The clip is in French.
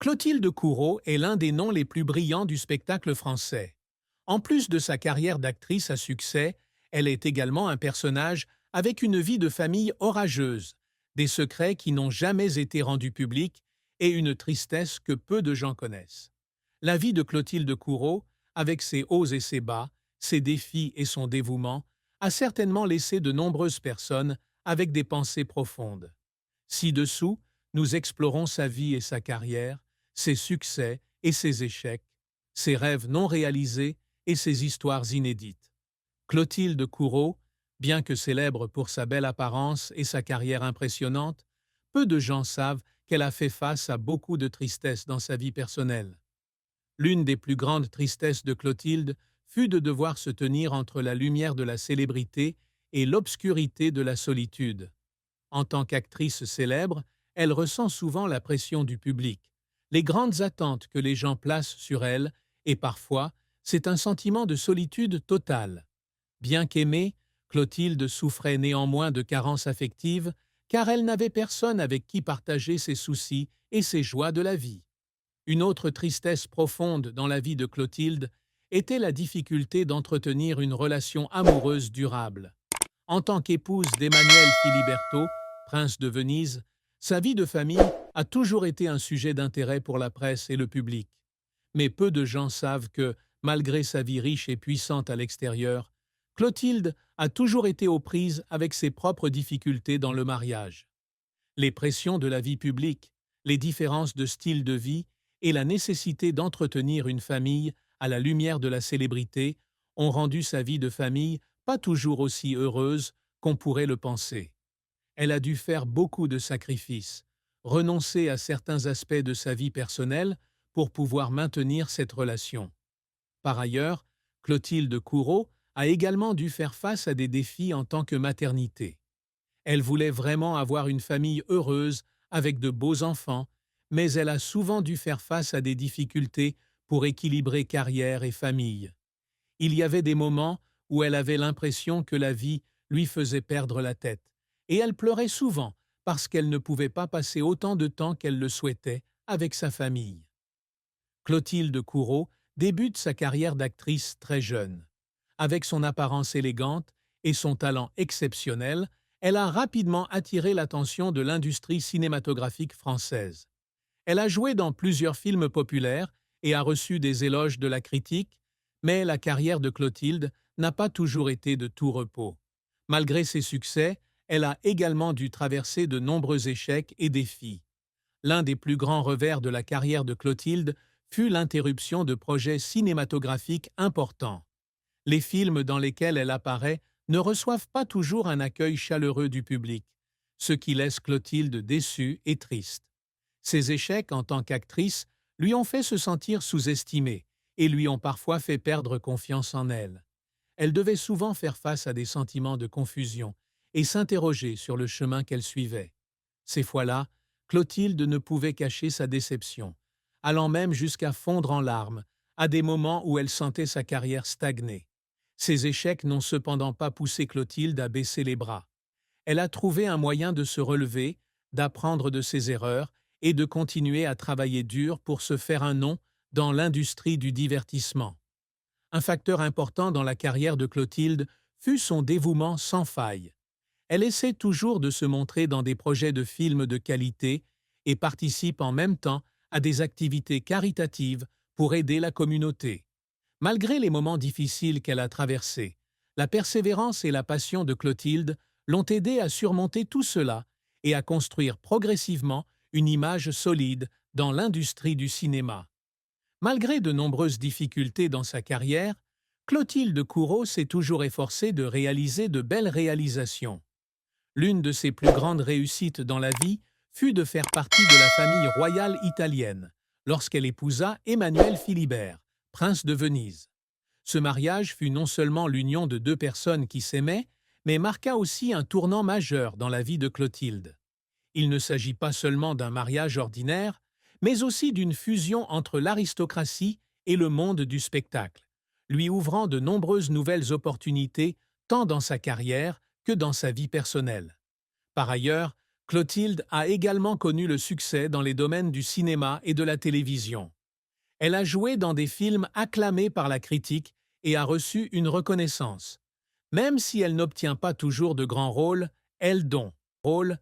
Clotilde Courreau est l'un des noms les plus brillants du spectacle français. En plus de sa carrière d'actrice à succès, elle est également un personnage avec une vie de famille orageuse, des secrets qui n'ont jamais été rendus publics et une tristesse que peu de gens connaissent. La vie de Clotilde Courreau, avec ses hauts et ses bas, ses défis et son dévouement, a certainement laissé de nombreuses personnes avec des pensées profondes. Ci-dessous, nous explorons sa vie et sa carrière, ses succès et ses échecs, ses rêves non réalisés et ses histoires inédites. Clotilde Courreau, bien que célèbre pour sa belle apparence et sa carrière impressionnante, peu de gens savent qu'elle a fait face à beaucoup de tristesse dans sa vie personnelle. L'une des plus grandes tristesses de Clotilde fut de devoir se tenir entre la lumière de la célébrité et l'obscurité de la solitude. En tant qu'actrice célèbre, elle ressent souvent la pression du public, les grandes attentes que les gens placent sur elle, et parfois, c'est un sentiment de solitude totale. Bien qu'aimée, Clotilde souffrait néanmoins de carences affectives, car elle n'avait personne avec qui partager ses soucis et ses joies de la vie. Une autre tristesse profonde dans la vie de Clotilde était la difficulté d'entretenir une relation amoureuse durable. En tant qu'épouse d'Emmanuel Filiberto, prince de Venise, sa vie de famille a toujours été un sujet d'intérêt pour la presse et le public. Mais peu de gens savent que, malgré sa vie riche et puissante à l'extérieur, Clotilde a toujours été aux prises avec ses propres difficultés dans le mariage. Les pressions de la vie publique, les différences de style de vie et la nécessité d'entretenir une famille à la lumière de la célébrité ont rendu sa vie de famille pas toujours aussi heureuse qu'on pourrait le penser. Elle a dû faire beaucoup de sacrifices, renoncer à certains aspects de sa vie personnelle pour pouvoir maintenir cette relation. Par ailleurs, Clotilde Courreau a également dû faire face à des défis en tant que maternité. Elle voulait vraiment avoir une famille heureuse avec de beaux enfants, mais elle a souvent dû faire face à des difficultés pour équilibrer carrière et famille. Il y avait des moments où elle avait l'impression que la vie lui faisait perdre la tête, et elle pleurait souvent parce qu'elle ne pouvait pas passer autant de temps qu'elle le souhaitait avec sa famille. Clotilde Courreau débute sa carrière d'actrice très jeune. Avec son apparence élégante et son talent exceptionnel, elle a rapidement attiré l'attention de l'industrie cinématographique française. Elle a joué dans plusieurs films populaires et a reçu des éloges de la critique, mais la carrière de Clotilde n'a pas toujours été de tout repos. Malgré ses succès, elle a également dû traverser de nombreux échecs et défis. L'un des plus grands revers de la carrière de Clotilde fut l'interruption de projets cinématographiques importants. Les films dans lesquels elle apparaît ne reçoivent pas toujours un accueil chaleureux du public, ce qui laisse Clotilde déçue et triste. Ses échecs en tant qu'actrice lui ont fait se sentir sous-estimée et lui ont parfois fait perdre confiance en elle. Elle devait souvent faire face à des sentiments de confusion et s'interroger sur le chemin qu'elle suivait. Ces fois-là, Clotilde ne pouvait cacher sa déception, allant même jusqu'à fondre en larmes, à des moments où elle sentait sa carrière stagner. Ces échecs n'ont cependant pas poussé Clotilde à baisser les bras. Elle a trouvé un moyen de se relever, d'apprendre de ses erreurs et de continuer à travailler dur pour se faire un nom dans l'industrie du divertissement. Un facteur important dans la carrière de Clotilde fut son dévouement sans faille. Elle essaie toujours de se montrer dans des projets de films de qualité et participe en même temps à des activités caritatives pour aider la communauté. Malgré les moments difficiles qu'elle a traversés, la persévérance et la passion de Clotilde l'ont aidée à surmonter tout cela et à construire progressivement une image solide dans l'industrie du cinéma. Malgré de nombreuses difficultés dans sa carrière, Clotilde Courreau s'est toujours efforcée de réaliser de belles réalisations. L'une de ses plus grandes réussites dans la vie fut de faire partie de la famille royale italienne, lorsqu'elle épousa Emmanuel Philibert, prince de Venise. Ce mariage fut non seulement l'union de deux personnes qui s'aimaient, mais marqua aussi un tournant majeur dans la vie de Clotilde. Il ne s'agit pas seulement d'un mariage ordinaire, mais aussi d'une fusion entre l'aristocratie et le monde du spectacle, lui ouvrant de nombreuses nouvelles opportunités tant dans sa carrière que dans sa vie personnelle. Par ailleurs, Clotilde a également connu le succès dans les domaines du cinéma et de la télévision. Elle a joué dans des films acclamés par la critique et a reçu une reconnaissance. Même si elle n'obtient pas toujours de grands rôles, elle donne rôle